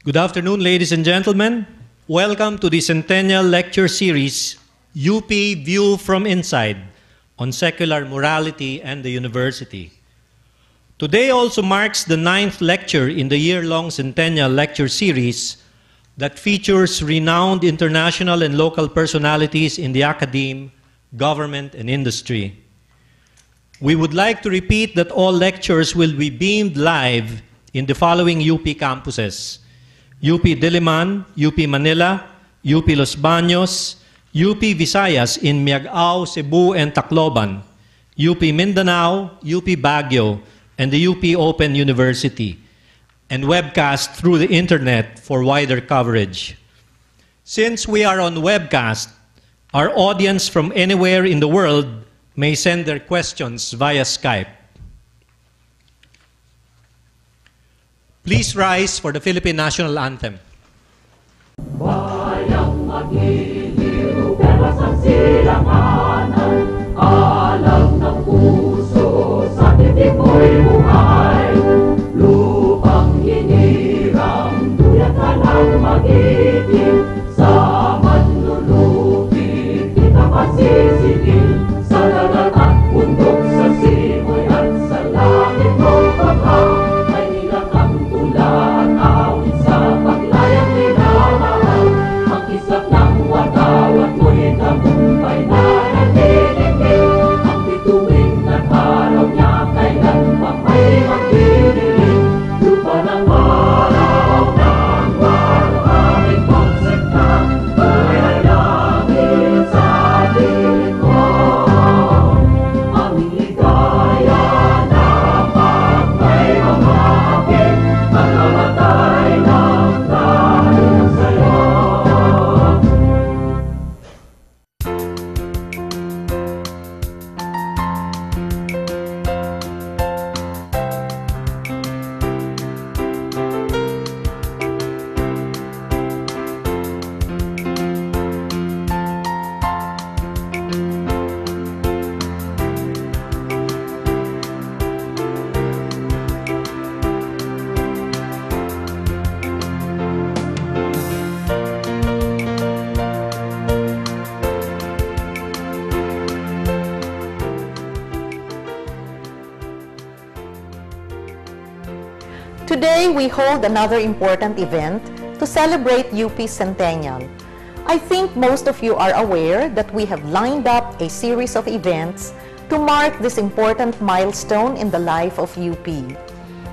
Good afternoon, ladies and gentlemen. Welcome to the Centennial Lecture Series, UP View from Inside, on Secular Morality and the University. Today also marks the 9th lecture in the year-long Centennial Lecture Series that features renowned international and local personalities in the academe, government, and industry. We would like to repeat that all lectures will be beamed live in the following UP campuses: UP Diliman, UP Manila, UP Los Baños, UP Visayas in Miagao, Cebu, and Tacloban, UP Mindanao, UP Baguio, and the UP Open University, and webcast through the internet for wider coverage. Since we are on webcast, our audience from anywhere in the world may send their questions via Skype. Please rise for the Philippine National Anthem. Bayang magiliw, pero sa silanganan, alam ng puso, sa titik mo'y buhay. Lupang hinirang, tuyat ka lang mag-ibig, sa manlulupig, kita pasisigil, sa dagat at bundok, sa simoy at sa langit mo paghang. Today, we hold another important event to celebrate UP's centennial. I think most of you are aware that we have lined up a series of events to mark this important milestone in the life of UP.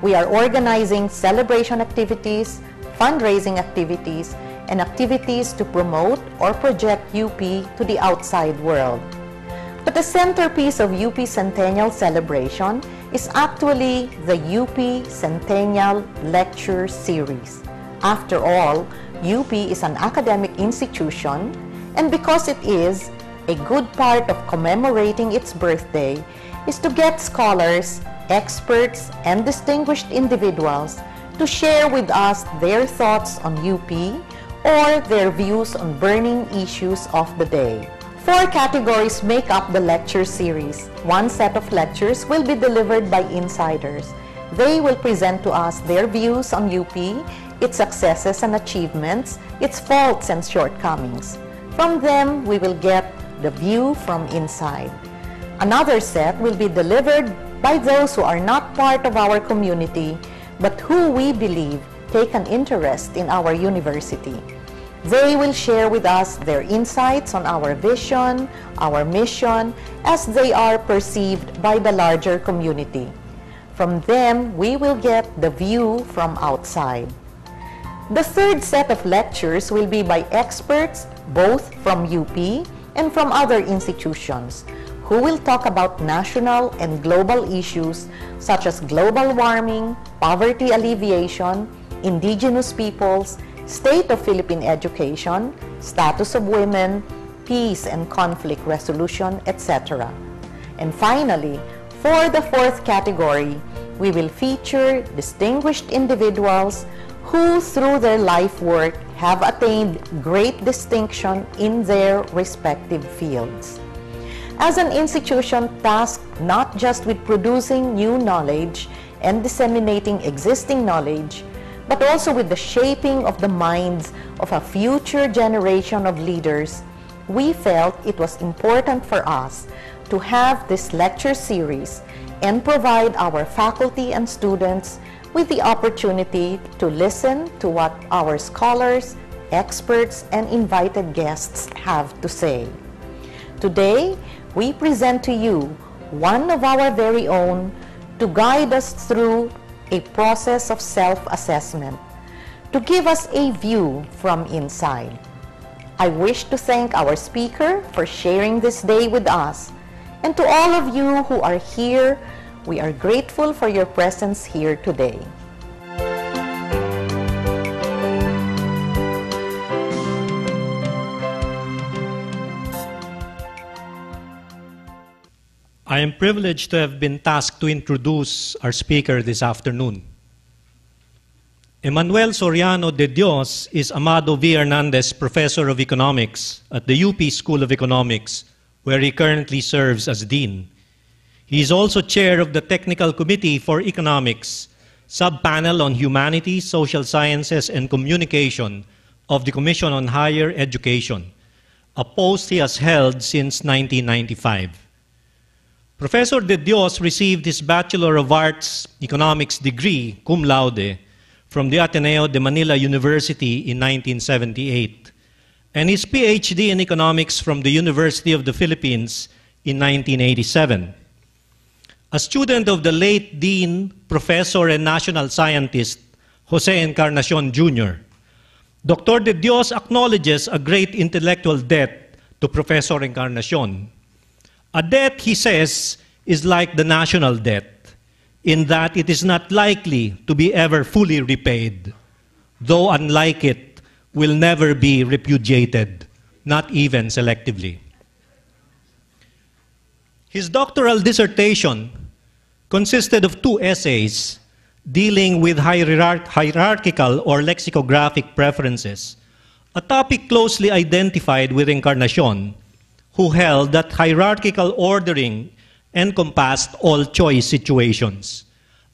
We are organizing celebration activities, fundraising activities, and activities to promote or project UP to the outside world. But the centerpiece of UP Centennial celebration is actually the UP Centennial Lecture Series. After all, UP is an academic institution, and because it is, a good part of commemorating its birthday is to get scholars, experts, and distinguished individuals to share with us their thoughts on UP or their views on burning issues of the day. 4 categories make up the lecture series. One set of lectures will be delivered by insiders. They will present to us their views on UP, its successes and achievements, its faults and shortcomings. From them, we will get the view from inside. Another set will be delivered by those who are not part of our community, but who we believe take an interest in our university. They will share with us their insights on our vision, our mission, as they are perceived by the larger community. From them, we will get the view from outside. The third set of lectures will be by experts, both from UP and from other institutions, who will talk about national and global issues such as global warming, poverty alleviation, indigenous peoples, state of Philippine education, status of women, peace and conflict resolution, etc. And finally, for the 4th category, we will feature distinguished individuals who, through their life work, have attained great distinction in their respective fields. As an institution tasked not just with producing new knowledge and disseminating existing knowledge, but also with the shaping of the minds of a future generation of leaders, we felt it was important for us to have this lecture series and provide our faculty and students with the opportunity to listen to what our scholars, experts, and invited guests have to say. Today, we present to you one of our very own to guide us through a process of self-assessment, to give us a view from inside. I wish to thank our speaker for sharing this day with us, and to all of you who are here, we are grateful for your presence here today. I am privileged to have been tasked to introduce our speaker this afternoon. Emanuel Soriano de Dios is Amado V. Hernandez Professor of Economics at the UP School of Economics, where he currently serves as Dean. He is also chair of the Technical Committee for Economics, Sub-Panel on Humanities, Social Sciences, and Communication of the Commission on Higher Education, a post he has held since 1995. Professor de Dios received his Bachelor of Arts Economics degree, cum laude, from the Ateneo de Manila University in 1978, and his PhD in Economics from the University of the Philippines in 1987. A student of the late Dean, Professor, and National Scientist, Jose Encarnacion Jr., Dr. de Dios acknowledges a great intellectual debt to Professor Encarnacion. A debt, he says, is like the national debt, in that it is not likely to be ever fully repaid, though unlike it, will never be repudiated, not even selectively. His doctoral dissertation consisted of 2 essays dealing with hierarchical or lexicographic preferences, a topic closely identified with Encarnacion, who held that hierarchical ordering encompassed all choice situations,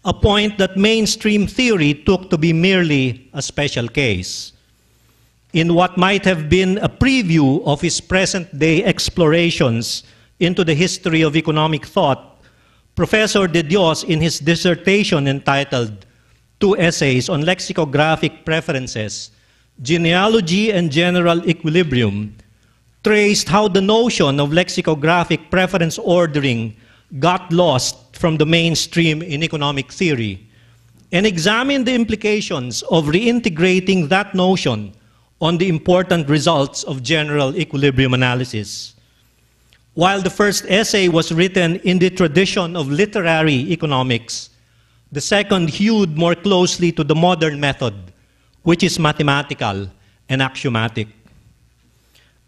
a point that mainstream theory took to be merely a special case. In what might have been a preview of his present-day explorations into the history of economic thought, Professor de Dios, in his dissertation entitled 2 Essays on Lexicographic Preferences, Genealogy and General Equilibrium, traced how the notion of lexicographic preference ordering got lost from the mainstream in economic theory, and examined the implications of reintegrating that notion on the important results of general equilibrium analysis. While the first essay was written in the tradition of literary economics, the second hewed more closely to the modern method, which is mathematical and axiomatic.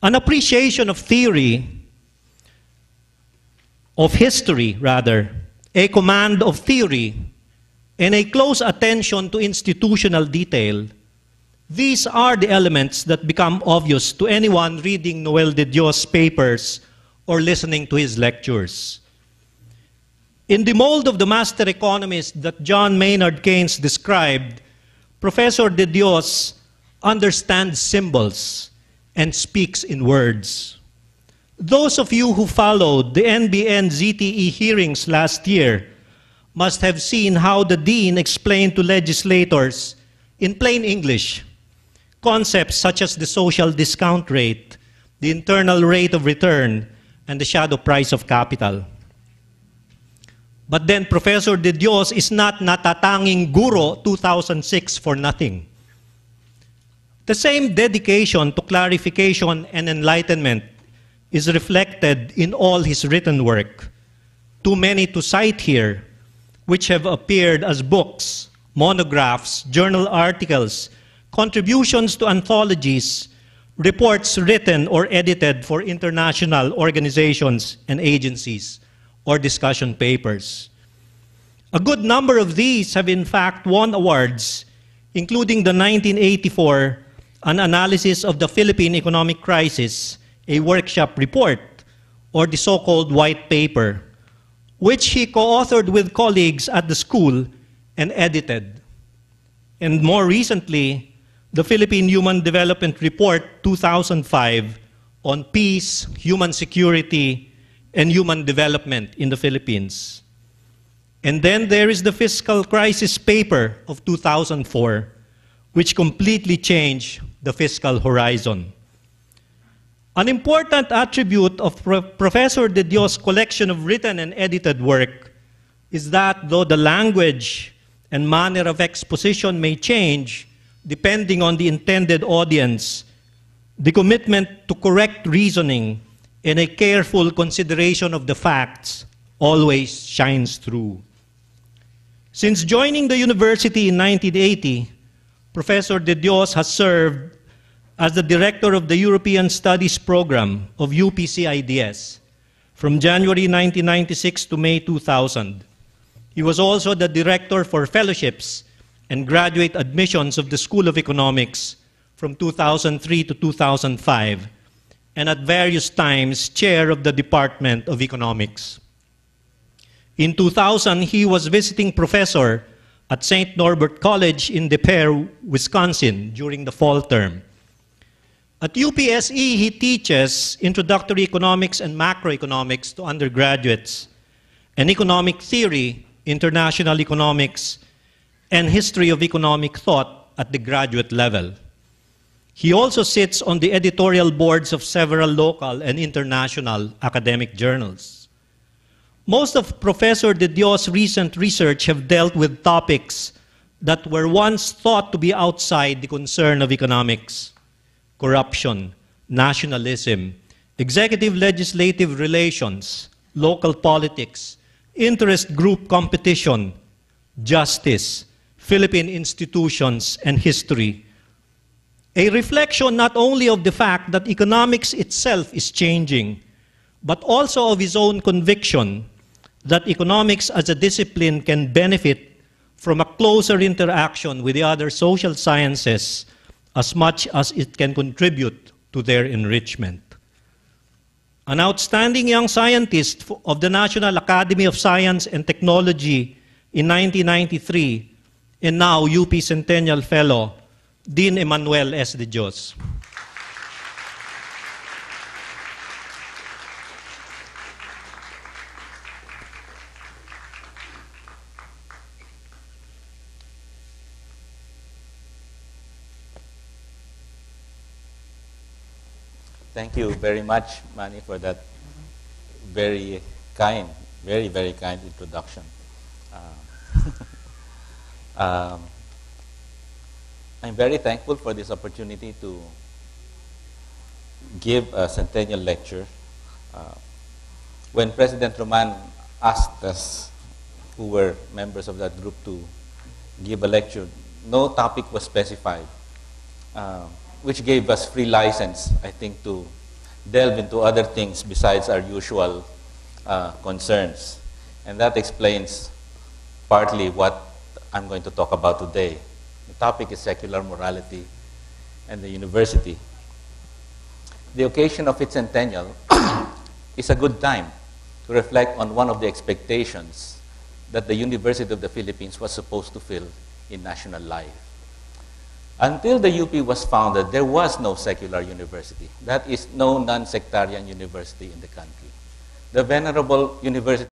An appreciation of theory, of history rather, a command of theory, and a close attention to institutional detail, these are the elements that become obvious to anyone reading Noel de Dios' papers or listening to his lectures. In the mold of the master economist that John Maynard Keynes described, Professor de Dios understands symbols and speaks in words. Those of you who followed the NBN ZTE hearings last year must have seen how the Dean explained to legislators in plain English concepts such as the social discount rate, the internal rate of return, and the shadow price of capital. But then Professor de Dios is not natatanging guro 2006 for nothing. The same dedication to clarification and enlightenment is reflected in all his written work, too many to cite here, which have appeared as books, monographs, journal articles, contributions to anthologies, reports written or edited for international organizations and agencies, or discussion papers. A good number of these have in fact won awards, including the 1984 An Analysis of the Philippine Economic Crisis, a workshop report, or the so-called white paper, which he co-authored with colleagues at the school and edited. and more recently, the Philippine Human Development Report 2005 on peace, human security, and human development in the Philippines. And then there is the fiscal crisis paper of 2004, which completely changed the fiscal horizon. An important attribute of Professor De Dios' collection of written and edited work is that though the language and manner of exposition may change depending on the intended audience, the commitment to correct reasoning and a careful consideration of the facts always shines through. Since joining the university in 1980, Professor De Dios has served as the director of the European Studies Program of UPCIDS from January 1996 to May 2000. He was also the director for fellowships and graduate admissions of the School of Economics from 2003 to 2005, and at various times chair of the Department of Economics. In 2000, he was visiting professor at St. Norbert College in De Pere, Wisconsin during the fall term. At UPSE, he teaches introductory economics and macroeconomics to undergraduates, and economic theory, international economics, and history of economic thought at the graduate level. He also sits on the editorial boards of several local and international academic journals. Most of Professor De Dios' recent research have dealt with topics that were once thought to be outside the concern of economics: corruption, nationalism, executive-legislative relations, local politics, interest group competition, justice, Philippine institutions, and history. A reflection not only of the fact that economics itself is changing, but also of his own conviction that economics as a discipline can benefit from a closer interaction with the other social sciences as much as it can contribute to their enrichment. An outstanding young scientist of the National Academy of Science and Technology in 1993, and now UP Centennial Fellow, Dean Emmanuel S. De Dios. Thank you very much, Manny, for that very kind, very kind introduction. I'm very thankful for this opportunity to give a centennial lecture. When President Roman asked us, who were members of that group, to give a lecture, no topic was specified, which gave us free license, I think, to delve into other things besides our usual concerns. And that explains partly what I'm going to talk about today. The topic is secular morality and the university. The occasion of its centennial is a good time to reflect on one of the expectations that the University of the Philippines was supposed to fill in national life. Until the UP was founded, there was no secular university. That is, no non-sectarian university in the country. The Venerable University